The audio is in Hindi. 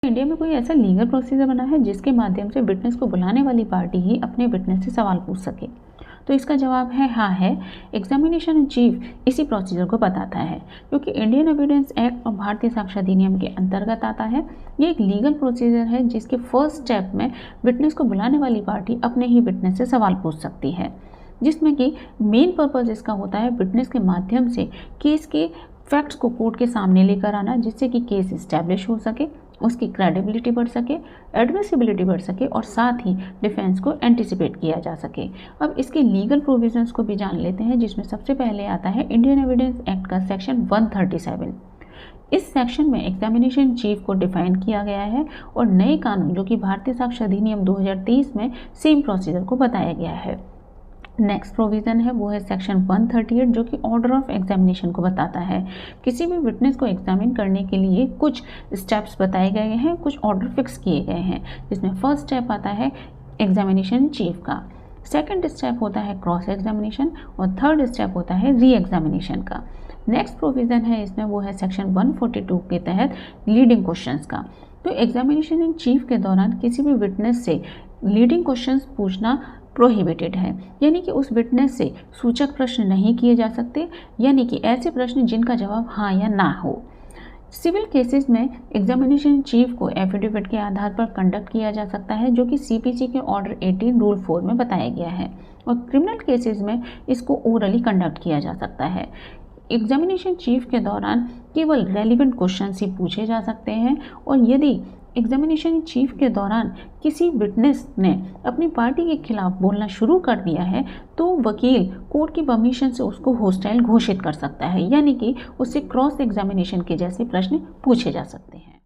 इंडिया में कोई ऐसा लीगल प्रोसीजर बना है जिसके माध्यम से विटनेस को बुलाने वाली पार्टी ही अपने विटनेस से सवाल पूछ सके? तो इसका जवाब है हाँ है। एग्जामिनेशन इन चीफ इसी प्रोसीजर को बताता है, क्योंकि इंडियन एविडेंस एक्ट और भारतीय साक्ष्य अधिनियम के अंतर्गत आता है। ये एक लीगल प्रोसीजर है जिसके फर्स्ट स्टेप में विटनेस को बुलाने वाली पार्टी अपने ही विटनेस से सवाल पूछ सकती है, जिसमें कि मेन पर्पज़ इसका होता है विटनेस के माध्यम से केस के फैक्ट्स को कोर्ट के सामने लेकर आना, जिससे कि केस इस्टेब्लिश हो सके, उसकी क्रेडिबिलिटी बढ़ सके, एडमिसिबिलिटी बढ़ सके और साथ ही डिफेंस को एंटिसिपेट किया जा सके। अब इसके लीगल प्रोविजंस को भी जान लेते हैं, जिसमें सबसे पहले आता है इंडियन एविडेंस एक्ट का सेक्शन 137। इस सेक्शन में एग्जामिनेशन चीफ को डिफाइन किया गया है और नए कानून जो कि भारतीय साक्ष्य अधिनियम 2023 में सेम प्रोसीजर को बताया गया है। नेक्स्ट प्रोविज़न है वो है सेक्शन 138, जो कि ऑर्डर ऑफ एग्जामिनेशन को बताता है। किसी भी विटनेस को एग्जामिन करने के लिए कुछ स्टेप्स बताए गए हैं, कुछ ऑर्डर फिक्स किए गए हैं, जिसमें फर्स्ट स्टेप आता है एग्जामिनेशन चीफ का, सेकंड स्टेप होता है क्रॉस एग्जामिनेशन और थर्ड स्टेप होता है री एग्जामिनेशन का। नेक्स्ट प्रोविज़न है इसमें वो है सेक्शन 142 के तहत लीडिंग क्वेश्चंस का। तो एग्जामिनेशन इन चीफ के दौरान किसी भी विटनेस से लीडिंग क्वेश्चंस पूछना प्रोहिबिटेड है, यानी कि उस विटनेस से सूचक प्रश्न नहीं किए जा सकते, यानी कि ऐसे प्रश्न जिनका जवाब हाँ या ना हो। सिविल केसेस में एग्जामिनेशन चीफ को एफिडेविट के आधार पर कंडक्ट किया जा सकता है, जो कि सीपीसी के ऑर्डर 18 रूल 4 में बताया गया है, और क्रिमिनल केसेस में इसको ओरली कंडक्ट किया जा सकता है। एग्जामिनेशन चीफ के दौरान केवल रेलिवेंट क्वेश्चंस ही पूछे जा सकते हैं, और यदि एग्जामिनेशन चीफ के दौरान किसी विटनेस ने अपनी पार्टी के खिलाफ बोलना शुरू कर दिया है तो वकील कोर्ट की परमिशन से उसको होस्टाइल घोषित कर सकता है, यानी कि उससे क्रॉस एग्जामिनेशन के जैसे प्रश्न पूछे जा सकते हैं।